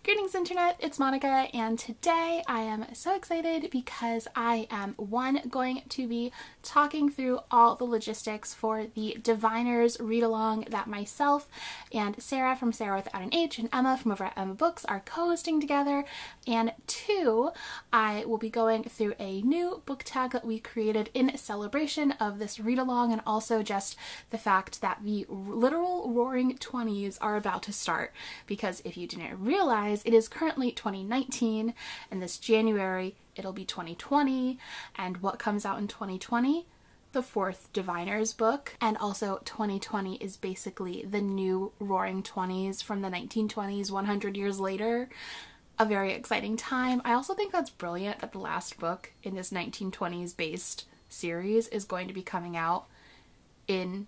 Greetings internet, it's Monica, and today I am so excited because I am going to be talking through all the logistics for the Diviners read-along that myself and Sarah from sarawithoutanh and Emma from over at emmmabooks are co-hosting together, and two, I will be going through a new book tag that we created in celebration of this read-along, and also just the fact that the literal roaring 20s are about to start, because if you didn't realize, it is currently 2019, and this January it'll be 2020, and what comes out in 2020? The fourth Diviners book, and also 2020 is basically the new roaring 20s from the 1920s, 100 years later. A very exciting time. I also think that's brilliant that the last book in this 1920s based series is going to be coming out in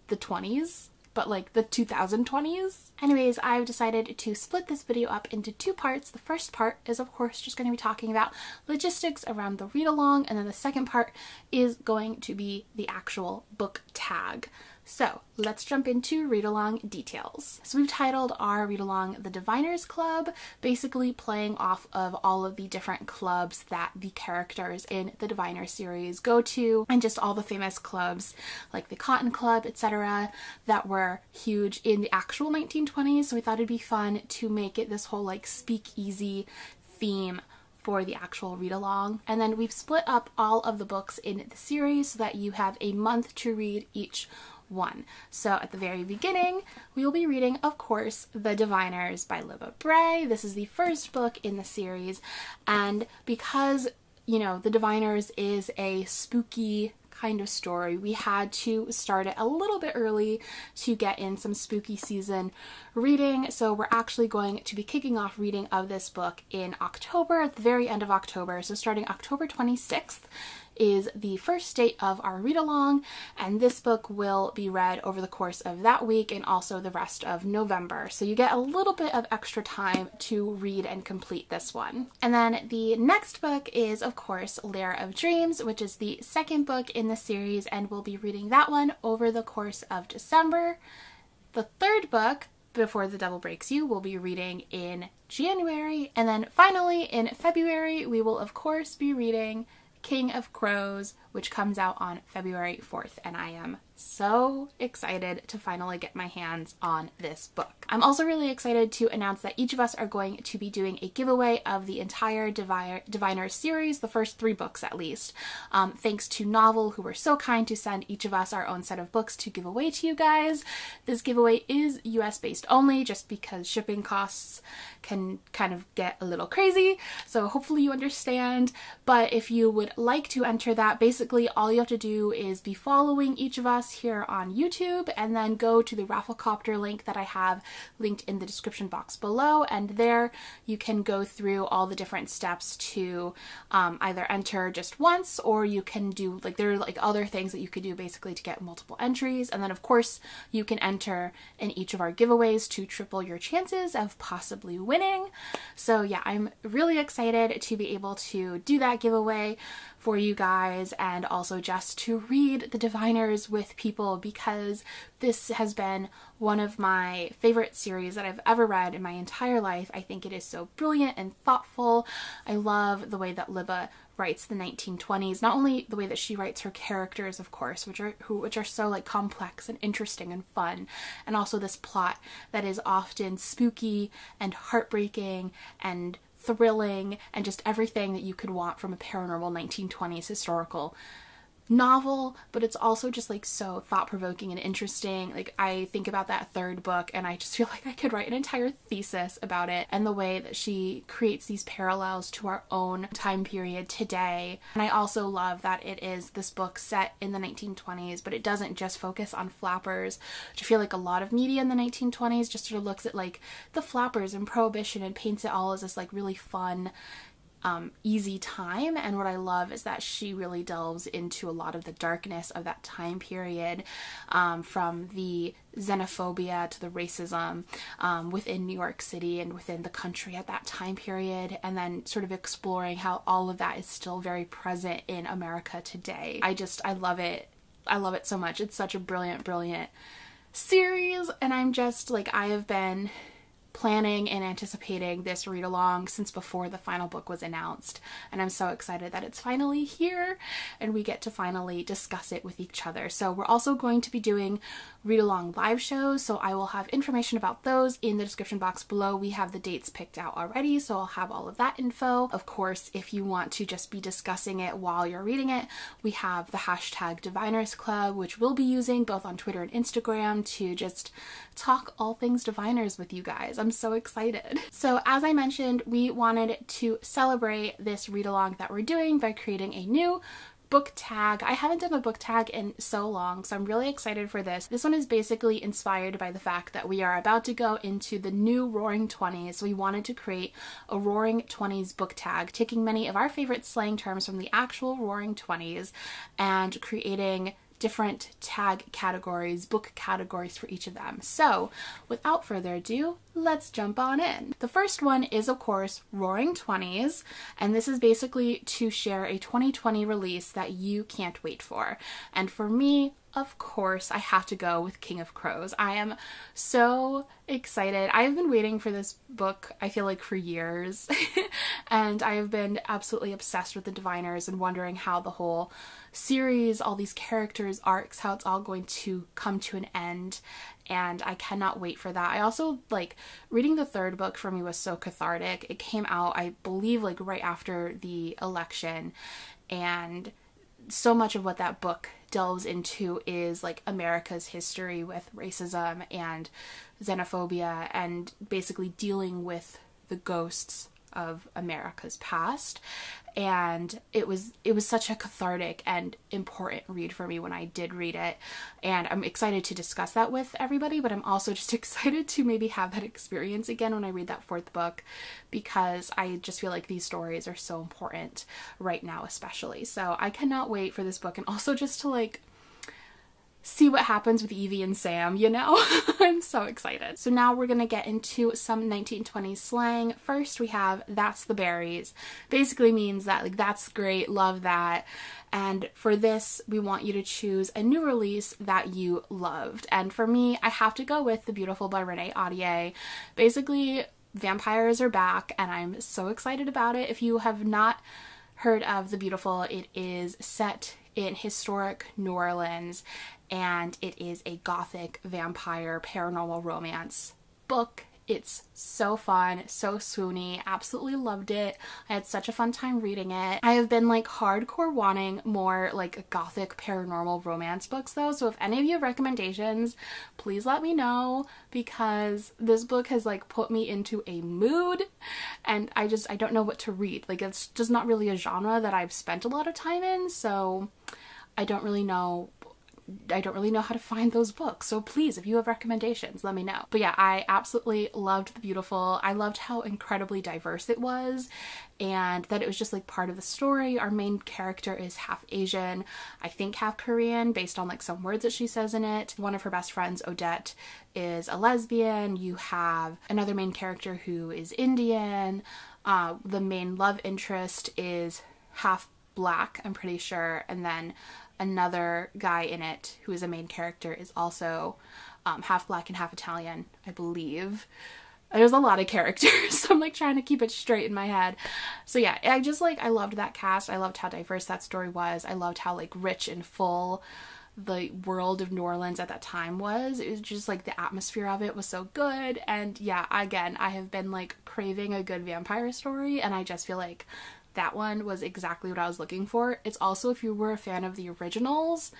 the 20s. But like the 2020s. Anyways, I've decided to split this video up into two parts. The first part is of course just going to be talking about logistics around the read-along, and then the second part is going to be the actual book tag. So let's jump into read-along details. So we've titled our read-along The Diviners Club, basically playing off of all of the different clubs that the characters in the Diviners series go to, and just all the famous clubs like the Cotton Club, etc. that were huge in the actual 1920s. So we thought it'd be fun to make it this whole like speakeasy theme for the actual read-along. And then we've split up all of the books in the series so that you have a month to read each one. So at the very beginning, we will be reading, of course, The Diviners by Libba Bray. This is the first book in the series, and because, you know, The Diviners is a spooky kind of story, we had to start it a little bit early to get in some spooky season reading. So we're actually going to be kicking off reading of this book in October, at the very end of October. So starting October 26th is the first date of our read-along, and this book will be read over the course of that week and also the rest of November. So you get a little bit of extra time to read and complete this one. And then the next book is, of course, Lair of Dreams, which is the second book in the series, and we'll be reading that one over the course of December. The third book, Before the Devil Breaks You, we'll be reading in January, and then finally in February we will of course be reading King of Crows, which comes out on February 4th, and I am so excited to finally get my hands on this book. I'm also really excited to announce that each of us are going to be doing a giveaway of the entire Diviners series, the first 3 books at least, thanks to Novel, who were so kind to send each of us our own set of books to give away to you guys. This giveaway is US based only, just because shipping costs can kind of get a little crazy, so hopefully you understand. But if you would like to enter that, basically all you have to do is be following each of us here on YouTube, and then go to the Rafflecopter link that I have linked in the description box below, and there you can go through all the different steps to either enter just once, or you can do like, there are like other things that you could do basically to get multiple entries, and then of course you can enter in each of our giveaways to triple your chances of possibly winning. So yeah, I'm really excited to be able to do that giveaway for you guys, and also just to read The Diviners with people, because this has been one of my favorite series that I've ever read in my entire life. I think it is so brilliant and thoughtful. I love the way that Libba writes the 1920s, not only the way that she writes her characters, of course, which are so like complex and interesting and fun, and also this plot that is often spooky and heartbreaking and thrilling, and just everything that you could want from a paranormal 1920s historical novel. But it's also just like so thought-provoking and interesting. Like, I think about that third book and I just feel like I could write an entire thesis about it, and the way that she creates these parallels to our own time period today. And I also love that it is this book set in the 1920s, but it doesn't just focus on flappers, which I feel like a lot of media in the 1920s just sort of looks at like the flappers and prohibition and paints it all as this like really fun easy time. And what I love is that she really delves into a lot of the darkness of that time period, from the xenophobia to the racism within New York City and within the country at that time period, and then sort of exploring how all of that is still very present in America today. I love it. I love it so much. It's such a brilliant series, and I'm just like, I have been planning and anticipating this read along since before the final book was announced, and I'm so excited that it's finally here and we get to finally discuss it with each other. So we're also going to be doing read along live shows, so I will have information about those in the description box below. We have the dates picked out already, so I'll have all of that info. Of course, if you want to just be discussing it while you're reading it, we have the hashtag Diviners Club, which we'll be using both on Twitter and Instagram to just talk all things Diviners with you guys. I'm so excited. So as I mentioned, we wanted to celebrate this read along that we're doing by creating a new book tag. I haven't done a book tag in so long, so I'm really excited for this. This one is basically inspired by the fact that we are about to go into the new Roaring 20s. So we wanted to create a Roaring 20s book tag, taking many of our favorite slang terms from the actual Roaring 20s and creating different tag categories, book categories for each of them. So without further ado, let's jump on in. The first one is, of course, Roaring 20s, and this is basically to share a 2020 release that you can't wait for. And for me, of course, I have to go with King of Crows. I am so excited. I have been waiting for this book, I feel like, for years, and I have been absolutely obsessed with the Diviners and wondering how the whole series, all these characters, arcs, how it's all going to come to an end, and I cannot wait for that. I also, like, reading the third book for me was so cathartic. It came out, I believe, like right after the election, and so much of what that book delves into is like America's history with racism and xenophobia and basically dealing with the ghosts of America's past. And it was such a cathartic and important read for me when I did read it, and I'm excited to discuss that with everybody, but I'm also just excited to maybe have that experience again when I read that fourth book, because I just feel like these stories are so important right now especially. So I cannot wait for this book, and also just to like see what happens with Evie and Sam, you know? I'm so excited. So now we're gonna get into some 1920s slang. First we have "that's the berries." Basically means that, like, that's great, love that. And for this, we want you to choose a new release that you loved. And for me, I have to go with The Beautiful by Renee Audier. Basically, vampires are back, and I'm so excited about it. If you have not heard of The Beautiful, it is set in historic New Orleans, and it is a gothic vampire paranormal romance book. It's so fun, so swoony, absolutely loved it. I had such a fun time reading it. I have been like hardcore wanting more like gothic paranormal romance books though, so if any of you have recommendations, please let me know, because this book has like put me into a mood, and I don't know what to read. Like, it's just not really a genre that I've spent a lot of time in, so I don't really know how to find those books. So please, if you have recommendations, let me know. But yeah, I absolutely loved The Beautiful. I loved how incredibly diverse it was, and that it was just like part of the story. Our main character is half Asian, I think half Korean, based on like some words that she says in it. One of her best friends, Odette, is a lesbian. You have another main character who is Indian. The main love interest is half Black, I'm pretty sure, and then another guy in it who is a main character is also half Black and half Italian, I believe. There's a lot of characters, so I'm like trying to keep it straight in my head. So yeah, I loved that cast. I loved how diverse that story was. I loved how like rich and full the world of New Orleans at that time was. It was just like the atmosphere of it was so good. And yeah, again, I have been like craving a good vampire story, and I just feel like that one was exactly what I was looking for. It's also, if you were a fan of the originals,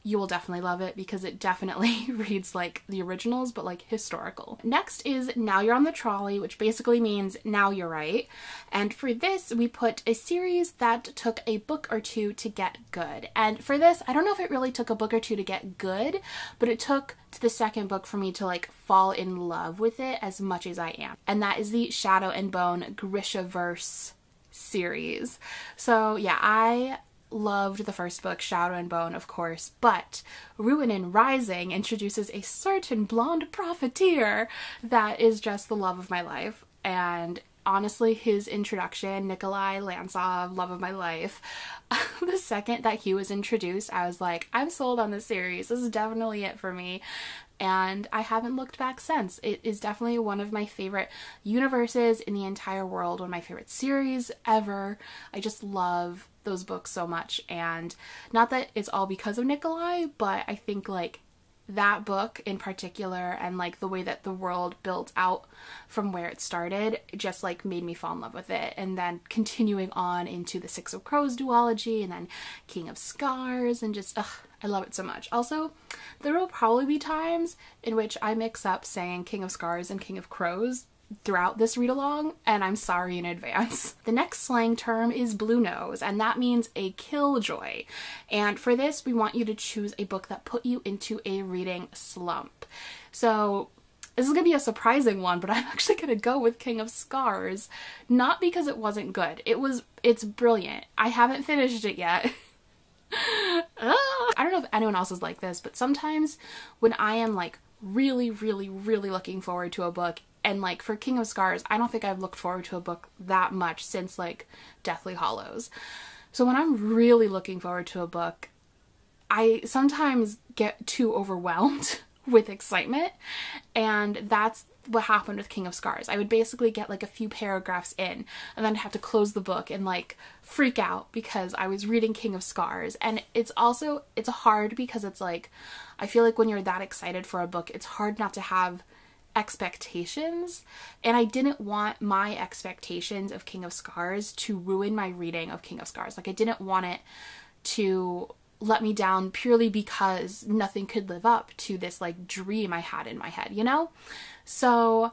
you will definitely love it, because it definitely reads like the originals, but like historical. Next is Now You're on the Trolley, which basically means now you're right. And for this, we put a series that took a book or two to get good. And for this, I don't know if it really took a book or two to get good, but it took to the second book for me to like fall in love with it as much as I am. And that is the Shadow and Bone Grishaverse series. So yeah, I loved the first book, Shadow and Bone, of course, but Ruin Rising introduces a certain blonde profiteer that is just the love of my life. And honestly, his introduction, Nikolai Lantsov, love of my life, the second that he was introduced, I was like, I'm sold on this series. This is definitely it for me. and I haven't looked back since. It is definitely one of my favorite universes in the entire world, one of my favorite series ever. I just love those books so much, and not that it's all because of Nikolai, but I think like that book in particular and like the way that the world built out from where it started just like made me fall in love with it. And then continuing on into the Six of Crows duology and then King of Scars, and just I love it so much. Also, there will probably be times in which I mix up saying King of Scars and King of Crows throughout this read along, and I'm sorry in advance. The next slang term is bluenose, and that means a killjoy. And for this, we want you to choose a book that put you into a reading slump. So this is gonna be a surprising one, but I'm actually gonna go with King of Scars, not because it wasn't good. It's brilliant. I haven't finished it yet. I don't know if anyone else is like this, but sometimes when I am like really looking forward to a book, and like for King of Scars, I don't think I've looked forward to a book that much since like Deathly Hallows. So when I'm really looking forward to a book, I sometimes get too overwhelmed with excitement, and that's what happened with King of Scars. I would basically get like a few paragraphs in and then have to close the book and like freak out because I was reading King of Scars. And it's hard because it's like, I feel like when you're that excited for a book, it's hard not to have expectations, and I didn't want my expectations of King of Scars to ruin my reading of King of Scars. Like I didn't want it to let me down purely because nothing could live up to this like dream I had in my head, you know? So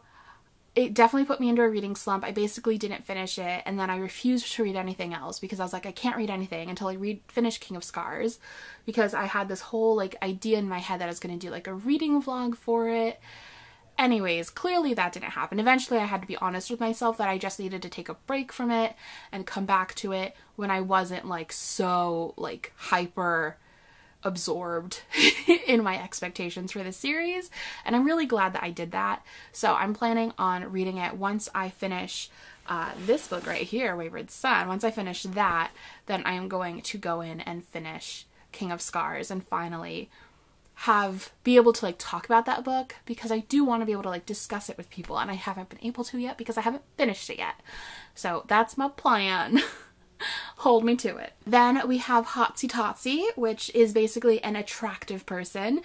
it definitely put me into a reading slump. I basically didn't finish it, and then I refused to read anything else because I was like, I can't read anything until I finish King of Scars, because I had this whole like idea in my head that I was going to do like a reading vlog for it. Anyways, clearly that didn't happen. Eventually I had to be honest with myself that I just needed to take a break from it and come back to it when I wasn't like so like hyper absorbed in my expectations for the series, and I'm really glad that I did that. So I'm planning on reading it once I finish this book right here, Wayward Son. Once I finish that, then I am going to go in and finish King of Scars and finally be able to like talk about that book, because I do want to be able to like discuss it with people, and I haven't been able to yet because I haven't finished it yet. So that's my plan. Hold me to it. Then we have Hotsy Totsy, which is basically an attractive person.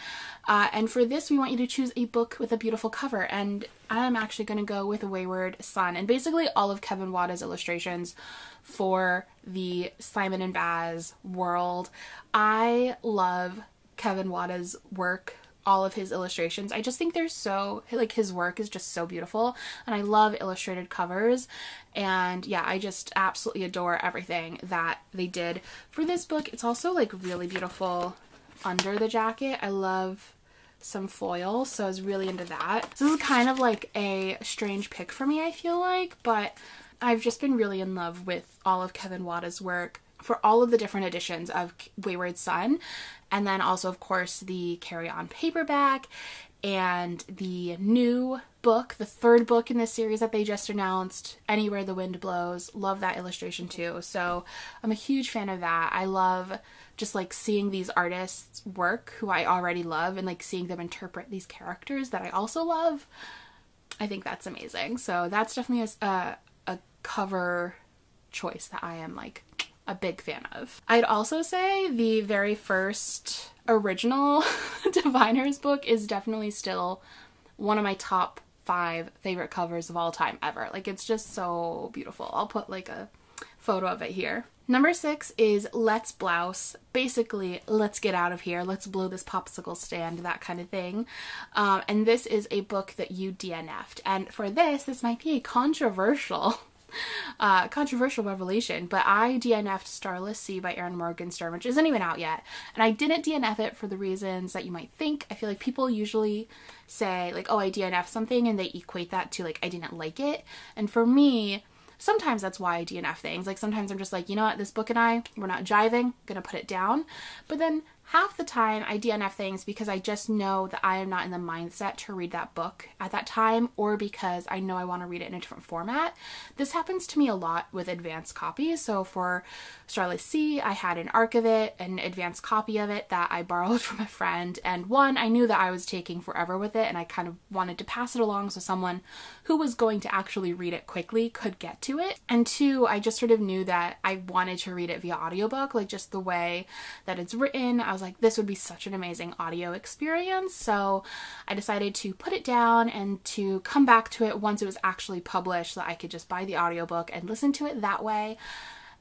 And for this, we want you to choose a book with a beautiful cover. And I'm actually going to go with Wayward Son. And basically all of Kevin Wada's illustrations for the Simon and Baz world. I love Kevin Wada's work, all of his illustrations. I just think they're so, like, his work is just so beautiful, and I love illustrated covers. And yeah, I just absolutely adore everything that they did for this book. It's also like really beautiful under the jacket. I love some foil, so I was really into that. So this is kind of like a strange pick for me, I feel like, but I've just been really in love with all of Kevin Wada's work for all of the different editions of Wayward Son, and then also of course the Carry On paperback and the new book, the third book in this series that they just announced, Anywhere the Wind Blows. Love that illustration too, so I'm a huge fan of that. I love just like seeing these artists work who I already love, and like seeing them interpret these characters that I also love. I think that's amazing. So that's definitely a cover choice that I am like a big fan of. I'd also say the very first original Diviners book is definitely still one of my top 5 favorite covers of all time ever. Like, it's just so beautiful. I'll put like a photo of it here. Number 6 is Let's Blouse. Basically, let's get out of here. Let's blow this popsicle stand, that kind of thing. And this is a book that you DNF'd. And for this might be a controversial revelation, but I DNF'd Starless Sea by Erin Morgenstern, which isn't even out yet. And I didn't DNF it for the reasons that you might think. I feel like people usually say like, oh, I DNF'd something, and they equate that to like, I didn't like it. And for me, sometimes that's why I DNF things. Like, sometimes I'm just like, you know what, this book and we're not jiving, I'm gonna put it down. But then half the time I DNF things because I just know that I am not in the mindset to read that book at that time, or because I know I want to read it in a different format. This happens to me a lot with advanced copies. So for Starless Sea, I had an arc of it, an advanced copy of it that I borrowed from a friend, and one, I knew that I was taking forever with it and I kind of wanted to pass it along so someone who was going to actually read it quickly could get to it. And two, I just sort of knew that I wanted to read it via audiobook, like just the way that it's written. I was like, this would be such an amazing audio experience. So I decided to put it down and to come back to it once it was actually published so that I could just buy the audiobook and listen to it that way.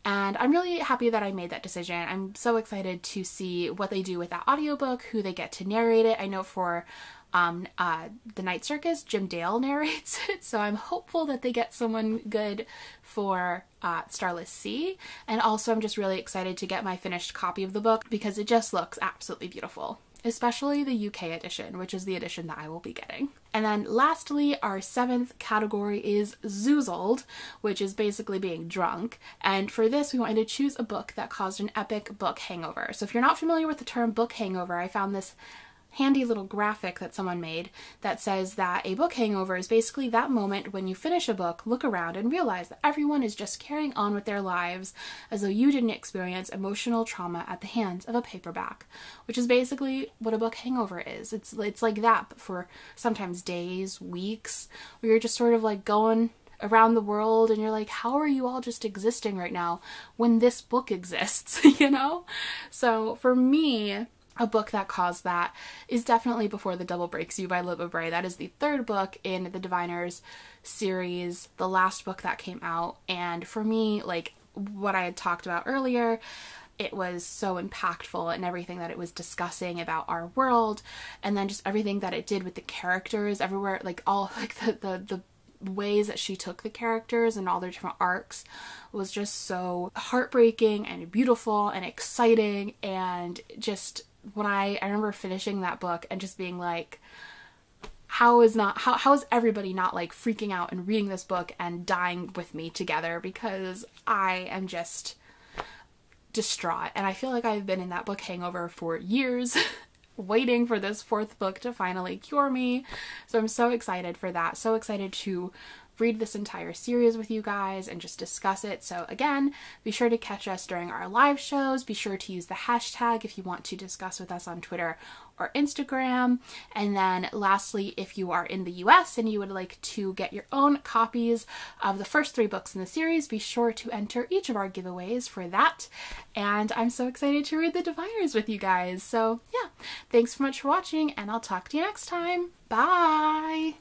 And I'm really happy that I made that decision. I'm so excited to see what they do with that audiobook, who they get to narrate it. I know for The Night Circus, Jim Dale narrates it, so I'm hopeful that they get someone good for Starless Sea. And also I'm just really excited to get my finished copy of the book because it just looks absolutely beautiful, especially the UK edition, which is the edition that I will be getting. And then lastly, our 7th category is zoozled, which is basically being drunk. And for this, we wanted to choose a book that caused an epic book hangover. So if you're not familiar with the term book hangover, I found this handy little graphic that someone made that says that a book hangover is basically that moment when you finish a book, look around, and realize that everyone is just carrying on with their lives as though you didn't experience emotional trauma at the hands of a paperback, which is basically what a book hangover is. It's like that, but for sometimes days, weeks, where you're just sort of like going around the world and you're like, how are you all just existing right now when this book exists, you know? So for me, a book that caused that is definitely Before the Devil Breaks You by Libba Bray. That is the 3rd book in the Diviners series, the last book that came out. And for me, like what I had talked about earlier, it was so impactful and everything that it was discussing about our world, and then just everything that it did with the characters everywhere, like all like the ways that she took the characters and all their different arcs was just so heartbreaking and beautiful and exciting. And just when I remember finishing that book and just being like, how is everybody not like freaking out and reading this book and dying with me together, because I am just distraught. And I feel like I've been in that book hangover for years waiting for this 4th book to finally cure me. So I'm so excited for that. So excited to read this entire series with you guys and just discuss it. So again, be sure to catch us during our live shows. Be sure to use the hashtag if you want to discuss with us on Twitter or Instagram. And then lastly, if you are in the US and you would like to get your own copies of the first 3 books in the series, be sure to enter each of our giveaways for that. And I'm so excited to read the Diviners with you guys. So yeah, thanks so much for watching, and I'll talk to you next time. Bye!